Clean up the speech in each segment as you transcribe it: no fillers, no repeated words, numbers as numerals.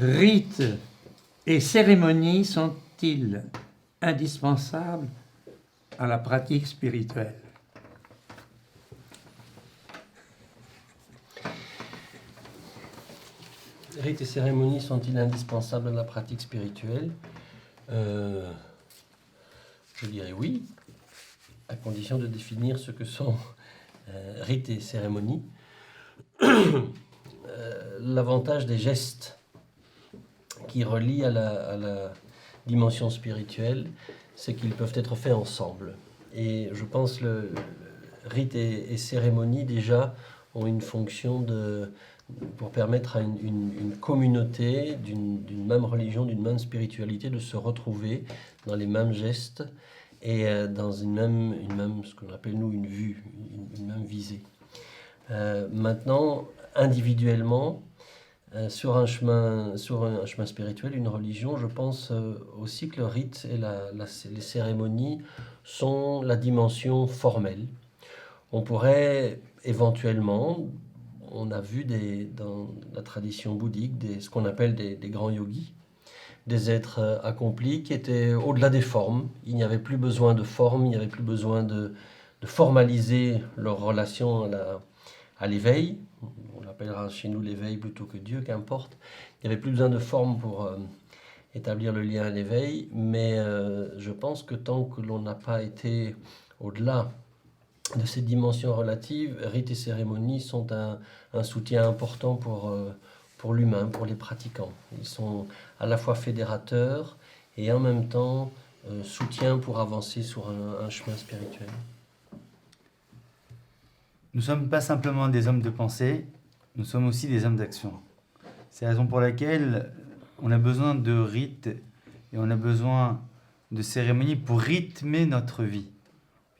Rites et cérémonies sont-ils indispensables à la pratique spirituelle? Rites et cérémonies sont-ils indispensables à la pratique spirituelle? Je dirais oui, à condition de définir ce que sont rites et cérémonies. L'avantage des gestes qui relient à la dimension spirituelle, c'est qu'ils peuvent être faits ensemble. Et je pense que le rite et cérémonie déjà ont une fonction pour permettre à une communauté d'une même religion, d'une même spiritualité de se retrouver dans les mêmes gestes et dans une même ce qu'on appelle nous une vue, une même visée. Maintenant, individuellement, sur un chemin spirituel, une religion, je pense aussi que le rite et les cérémonies sont la dimension formelle. On pourrait éventuellement, on a vu dans la tradition bouddhique ce qu'on appelle des grands yogis, des êtres accomplis qui étaient au-delà des formes. Il n'y avait plus besoin de forme, il n'y avait plus besoin de formaliser leur relation à l'éveil. On l'appellera chez nous l'éveil plutôt que Dieu, qu'importe. Il n'y avait plus besoin de forme pour établir le lien à l'éveil, mais je pense que tant que l'on n'a pas été au-delà de ces dimensions relatives, rites et cérémonies sont un soutien important pour l'humain, pour les pratiquants. Ils sont à la fois fédérateurs et en même temps soutien pour avancer sur un chemin spirituel. Nous ne sommes pas simplement des hommes de pensée, nous sommes aussi des hommes d'action. C'est la raison pour laquelle on a besoin de rites et on a besoin de cérémonies pour rythmer notre vie.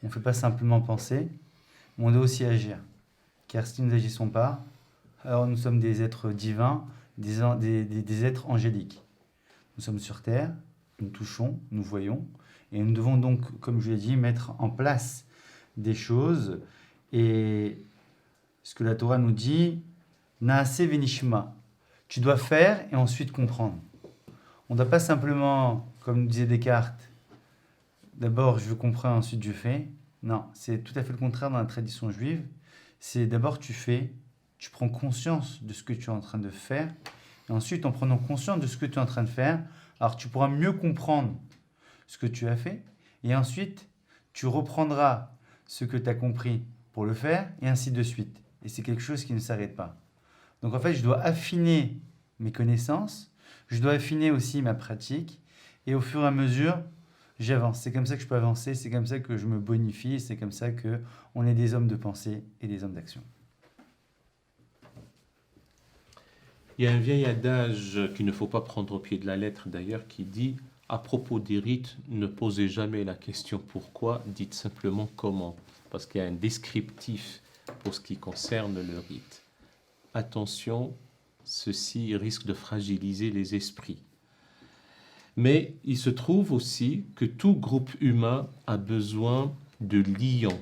Il ne faut pas simplement penser, mais on doit aussi agir. Car si nous n'agissons pas, alors nous sommes des êtres divins, des êtres angéliques. Nous sommes sur terre, nous touchons, nous voyons, et nous devons donc, comme je l'ai dit, mettre en place des choses. Et ce que la Torah nous dit, Naase venishma, tu dois faire et ensuite comprendre. On ne doit pas simplement, comme nous disait Descartes, d'abord je comprends, ensuite je fais. Non, c'est tout à fait le contraire dans la tradition juive. C'est d'abord tu fais, tu prends conscience de ce que tu es en train de faire, et ensuite en prenant conscience de ce que tu es en train de faire, alors tu pourras mieux comprendre ce que tu as fait, et ensuite tu reprendras ce que tu as compris pour le faire, et ainsi de suite. Et c'est quelque chose qui ne s'arrête pas. Donc en fait, je dois affiner mes connaissances, je dois affiner aussi ma pratique, et au fur et à mesure, j'avance. C'est comme ça que je peux avancer, c'est comme ça que je me bonifie, c'est comme ça qu'on est des hommes de pensée et des hommes d'action. Il y a un vieil adage qu'il ne faut pas prendre au pied de la lettre d'ailleurs qui dit « À propos des rites, ne posez jamais la question pourquoi, dites simplement comment ». Parce qu'il y a un descriptif pour ce qui concerne le rite. Attention, ceci risque de fragiliser les esprits. Mais il se trouve aussi que tout groupe humain a besoin de lions.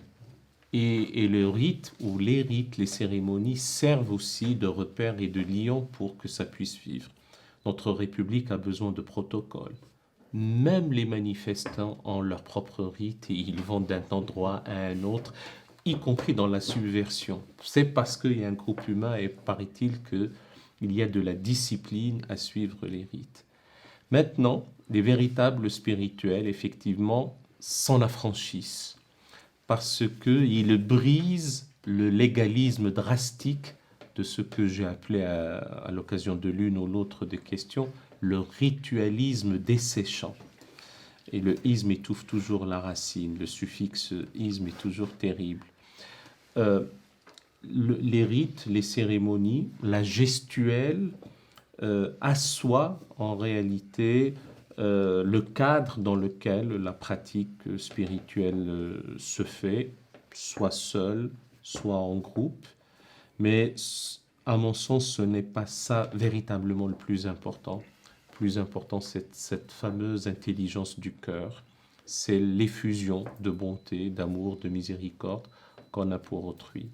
Et le rite ou les rites, les cérémonies servent aussi de repères et de lions pour que ça puisse vivre. Notre République a besoin de protocoles. Même les manifestants ont leur propre rite et ils vont d'un endroit à un autre, y compris dans la subversion. C'est parce qu'il y a un groupe humain et paraît-il qu'il y a de la discipline à suivre les rites. Maintenant, les véritables spirituels, effectivement, s'en affranchissent parce qu'ils brisent le légalisme drastique de ce que j'ai appelé à l'occasion de l'une ou l'autre des questions, le ritualisme desséchant. Et le isme étouffe toujours la racine, le suffixe isme est toujours terrible. Les rites, les cérémonies, la gestuelle assoit en réalité le cadre dans lequel la pratique spirituelle se fait, soit seule, soit en groupe. Mais à mon sens, ce n'est pas ça véritablement le plus important. Le plus important, c'est cette fameuse intelligence du cœur. C'est l'effusion de bonté, d'amour, de miséricorde qu'on a pour autrui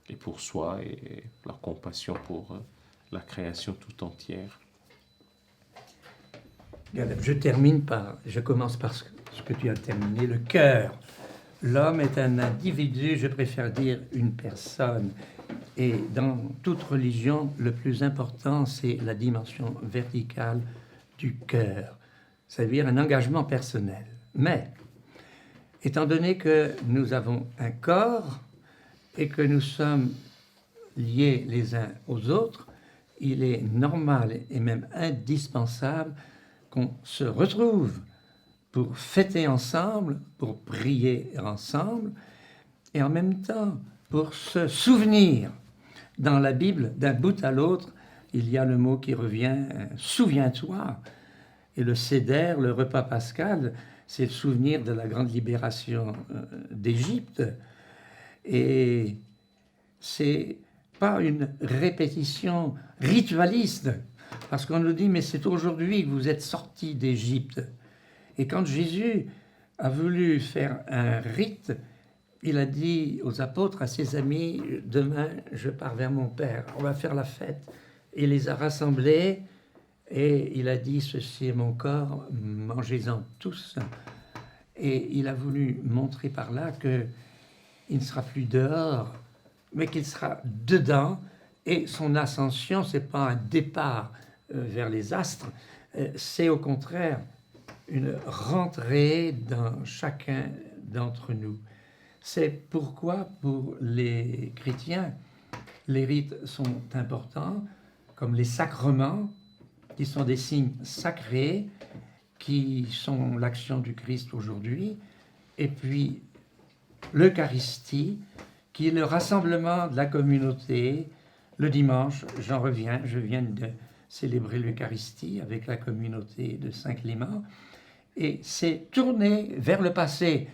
et pour soi et la compassion pour la création tout entière. Je commence par ce que tu as terminé, le cœur. L'homme est un individu, je préfère dire une personne. Et dans toute religion, le plus important, c'est la dimension verticale du cœur, c'est-à-dire un engagement personnel. Mais, étant donné que nous avons un corps et que nous sommes liés les uns aux autres, il est normal et même indispensable qu'on se retrouve pour fêter ensemble, pour prier ensemble, et en même temps pour se souvenir. Dans la Bible, d'un bout à l'autre, il y a le mot qui revient « souviens-toi ». Et le Seder, le repas pascal, c'est le souvenir de la grande libération d'Égypte. Et c'est pas une répétition ritualiste, parce qu'on nous dit « mais c'est aujourd'hui que vous êtes sortis d'Égypte ». Et quand Jésus a voulu faire un rite, il a dit aux apôtres, à ses amis, « Demain, je pars vers mon Père, on va faire la fête ». Il les a rassemblés et il a dit, « Ceci est mon corps, mangez-en tous ». Et il a voulu montrer par là qu'il ne sera plus dehors, mais qu'il sera dedans. Et son ascension, ce n'est pas un départ vers les astres, c'est au contraire une rentrée dans chacun d'entre nous. C'est pourquoi, pour les chrétiens, les rites sont importants, comme les sacrements, qui sont des signes sacrés, qui sont l'action du Christ aujourd'hui, et puis l'Eucharistie, qui est le rassemblement de la communauté. Le dimanche, je viens de célébrer l'Eucharistie avec la communauté de Saint-Clément, et c'est tourné vers le passé.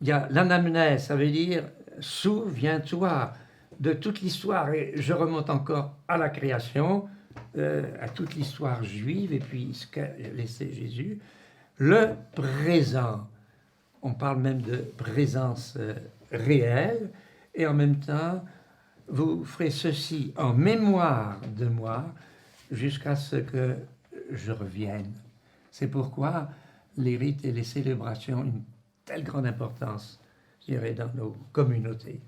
Il y a l'anamnèse, ça veut dire « souviens-toi » de toute l'histoire, et je remonte encore à la création, à toute l'histoire juive, et puis ce qu'a laissé Jésus. Le présent, on parle même de présence réelle, et en même temps, vous ferez ceci en mémoire de moi, jusqu'à ce que je revienne. C'est pourquoi les rites et les célébrations ont une telle grande importance, je dirais, dans nos communautés.